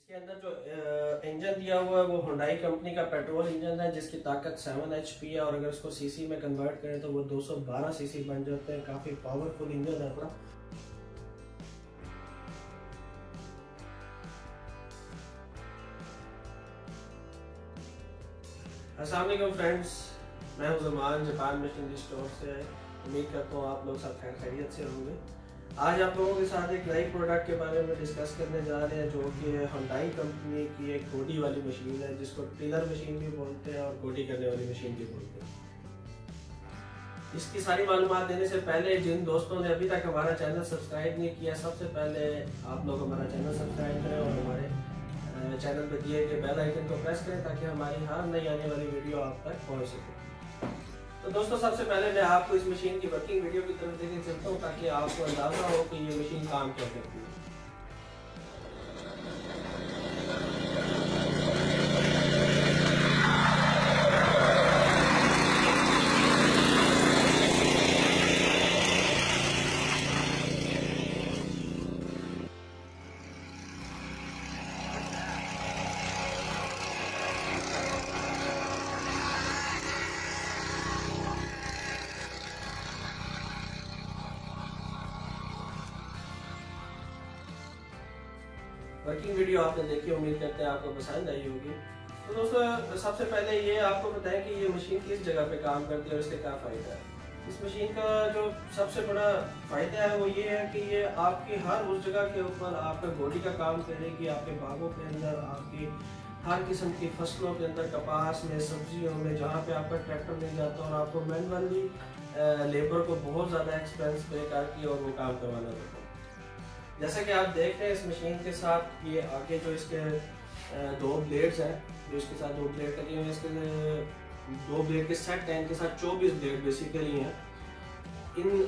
इसके अंदर जो इंजन दिया हुआ है वो हुंडई कंपनी का पेट्रोल इंजन है जिसकी ताकत 7 HP है और अगर इसको सीसी में कन्वर्ट करें तो वो 212 सीसी बन जाते हैं। काफ़ी पावरफुल इंजन है अपना। अस्सलाम वालेकुम फ्रेंड्स, मैं हूं ज़मान जापान मशीनरी स्टोर से। उम्मीद करता हूँ आप लोग सब खैरियत से होंगे। आज आप लोगों के साथ एक नई प्रोडक्ट के बारे में डिस्कस करने जा रहे हैं जो कि हुंडई कंपनी की एक गोडी वाली मशीन है जिसको टिलर मशीन भी बोलते हैं और गोडी करने वाली मशीन भी बोलते हैं। इसकी सारी मालूमात देने से पहले जिन दोस्तों ने अभी तक हमारा चैनल सब्सक्राइब नहीं किया, सबसे पहले आप लोग हमारा चैनल सब्सक्राइब करें और हमारे चैनल पर दिए गए बेल आइकन को प्रेस करें ताकि हमारी हर नई आने वाली वीडियो आप तक पहुंच सके। तो दोस्तों, सबसे पहले मैं आपको इस मशीन की वर्किंग वीडियो की तरफ लेके चलता हूँ ताकि आपको अंदाजा हो कि ये मशीन काम क्या करती है। वर्किंग वीडियो आपने देखी, उम्मीद करते हैं आपको पसंद आई होगी। तो दोस्तों, सबसे पहले ये आपको बताएं कि ये मशीन किस जगह पे काम करती है और इसका क्या फ़ायदा है। इस मशीन का जो सबसे बड़ा फ़ायदा है वो ये है कि ये आपकी हर उस जगह के ऊपर आपका गोडी का काम करेगी। आपके बागों के अंदर, आपकी हर किस्म की फसलों के अंदर, कपास में, सब्जियों में, जहाँ पे आपका ट्रैक्टर नहीं जाता और आपको मैनुअली लेबर को बहुत ज़्यादा एक्सपेंस पे करके और वो काम करवाना पड़ता है। जैसा कि आप देख रहे हैं इस मशीन के साथ ये आगे जो इसके दो ब्लेड्स हैं, जो इसके साथ दो ब्लेड लगे हुए हैं, इसके दो ब्लेड के सेट हैं, इनके साथ 24 ब्लेड बेसिकली हैं।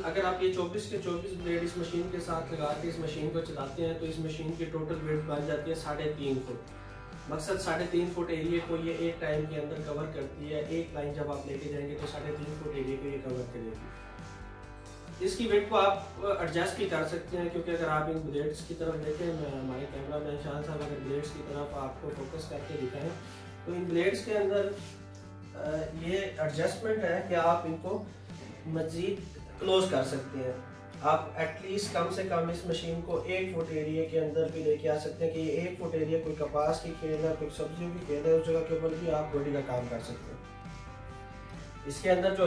अगर आप ये 24 के 24 ब्लेड इस मशीन के साथ लगा के इस मशीन को चलाते हैं तो इस मशीन की टोटल वेट बन जाती है 3.5 फुट। मकसद 3.5 फुट एरिया को ये एक टाइम के अंदर कवर करती है। एक लाइन जब आप लेके जाएंगे तो 3.5 फुट एरिया को ये कवर करेगी। इसकी वेट को आप एडजस्ट भी कर सकते हैं, क्योंकि अगर आप इन ब्लेड्स की तरफ देखें, हमारे कैमरा मैन शान साहब अगर ब्लेड्स की तरफ आपको फोकस करके दिखाएं तो इन ब्लेड्स के अंदर ये एडजस्टमेंट है कि आप इनको मज़ीद क्लोज कर सकते हैं। आप एटलीस्ट कम से कम इस मशीन को 1 फुट एरिया के अंदर भी लेके आ सकते हैं कि ये 1 फुट एरिया कोई कपास की खेल है, कोई सब्जियों की खेल है, उस जगह के ऊपर भी आप गोडी का काम कर सकते हैं। इसके अंदर जो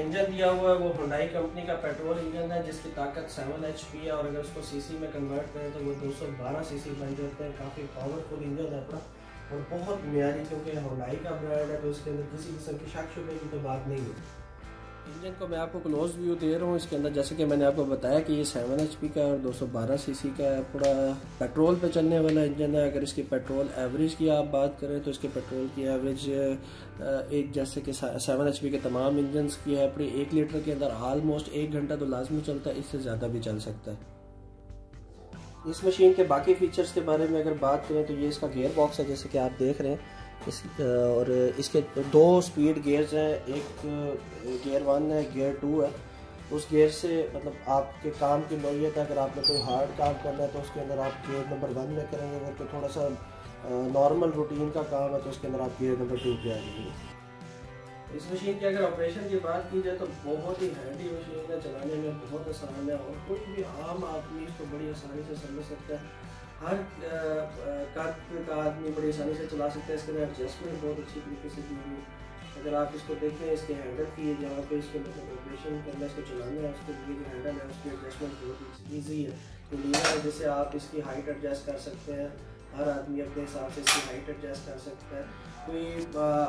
इंजन दिया हुआ है वो हुंडई कंपनी का पेट्रोल इंजन है जिसकी ताकत 7 HP है और अगर उसको सीसी में कन्वर्ट करें तो वो 212 सीसी बन जाते हैं। काफ़ी पावरफुल इंजन है अपना और बहुत मियारी, क्योंकि हुंडई का ब्रांड है तो इसके अंदर किसी किस्म की शक शुबे की तो बात नहीं है। इंजन को मैं आपको क्लोज व्यू दे रहा हूँ। इसके अंदर जैसे कि मैंने आपको बताया कि ये 7 HP का और 212 सीसी का है। पूरा पेट्रोल पे चलने वाला इंजन है। अगर इसकी पेट्रोल एवरेज की आप बात करें तो इसके पेट्रोल की एवरेज एक जैसे कि 7 HP के तमाम इंजन की है अपनी 1 लीटर के अंदर ऑलमोस्ट 1 घंटा तो लाजमी चलता है, इससे ज़्यादा भी चल सकता है। इस मशीन के बाकी फीचर्स के बारे में अगर बात करें तो ये इसका गियर बॉक्स है जैसे कि आप देख रहे हैं और इसके 2 स्पीड गियर्स हैं। एक गियर 1 है, गियर 2 है। उस गियर से मतलब आपके काम की नौइयत है, अगर आपने कोई हार्ड काम करना है तो उसके अंदर आप गियर नंबर 1 में करेंगे। अगर कोई थोड़ा सा नॉर्मल रूटीन का काम है तो उसके अंदर आप गियर नंबर 2 पे आ जाएंगे। इस मशीन की अगर ऑपरेशन की बात की जाए तो बहुत ही हैंडी मशीन है, चलाने में बहुत आसान है और कोई भी आम आदमी इसको बड़ी आसानी से समझ सकता है। हर कद का आदमी बड़ी आसानी से चला सकता है। इसके अंदर एडजस्टमेंट बहुत अच्छी तरीके से दी हुई है। अगर आप इसको देखें, इसके हैंडल की जहाँ पे इसको ऑपरेशन करना है, इसको चलाना है, उसके लिए जो हैंडल है उसकी एडजस्टमेंट बहुत ईजी है। तो लीवर है जिससे आप इसकी हाइट एडजस्ट कर सकते हैं। हर आदमी अपने हिसाब से इसकी हाइट एडजस्ट कर सकता है। कोई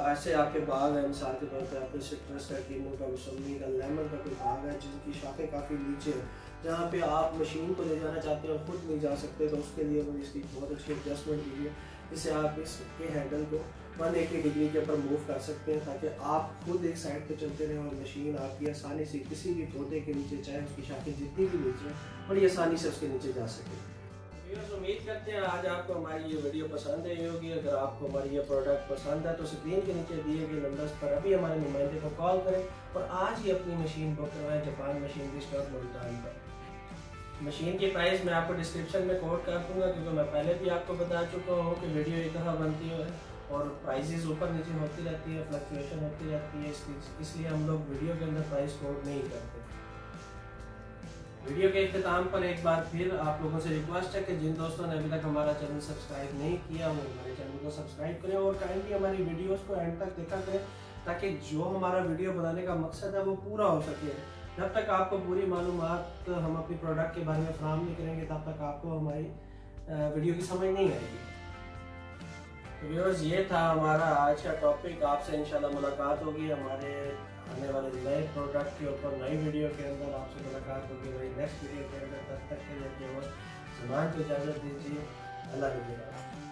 ऐसे आपके बाग है, मिसाल के तौर पर आपके सिट्रस का, कीमों का, मौसमी का, लेमन का कोई बाग है जिनकी शाखें काफ़ी नीचे है, जहाँ पे आप मशीन को ले जाना चाहते हैं और खुद नहीं जा सकते, तो उसके लिए वो इसकी बहुत अच्छी एडजस्टमेंट दी है जिससे आप इसके हैंडल को 180 डिग्री के ऊपर मूव कर सकते हैं ताकि आप खुद एक साइड पे चलते रहें और मशीन आपकी आसानी से किसी भी पौधे के नीचे, चाहे उसकी शाखें जितनी भी नीचे, बड़ी आसानी से उसके नीचे जा सके। उम्मीद करते हैं आज आपको हमारी ये वीडियो पसंद आई होगी। अगर आपको हमारी ये प्रोडक्ट पसंद है तो स्क्रीन के नीचे दिए गए नंबर्स पर अभी हमारे नुमाइंदे को कॉल करें और आज ही अपनी मशीन बुक करवाएं जापान मशीनरी स्टोर मुल्तान पर। मशीन की प्राइस मैं आपको डिस्क्रिप्शन में कोट कर दूंगा, क्योंकि मैं पहले भी आपको बता चुका हूँ कि वीडियो एक दफ़ा बनती है और प्राइसेस ऊपर नीचे होती रहती है, फ्लक्चुएशन होती रहती है, इसलिए हम लोग वीडियो के अंदर प्राइस कोट नहीं करते। वीडियो के इख्तिताम पर एक बार फिर आप लोगों से रिक्वेस्ट है कि जिन दोस्तों ने अभी तक हमारा चैनल सब्सक्राइब नहीं किया वो हमारे चैनल को सब्सक्राइब करें और काइंडली हमारी वीडियोस को एंड तक देखा करें, ताकि जो हमारा वीडियो बनाने का मकसद है वो पूरा हो सके। जब तक आपको पूरी मालूमात हम अपनी प्रोडक्ट के बारे में फराहम नहीं करेंगे तब तक आपको हमारी वीडियो की समझ नहीं आएगी। तो व्यूअर्स, ये था हमारा आज का टॉपिक। आपसे इंशाल्लाह मुलाकात होगी हमारे आने वाले नए प्रोडक्ट के ऊपर, नई वीडियो के अंदर आपसे मुलाकात होगी वही नेक्स्ट वीडियो के अंदर। तब तक के लिए अपने होस्ट सलमान को इजाज़त दीजिए। अल्लाह हाफ़िज़।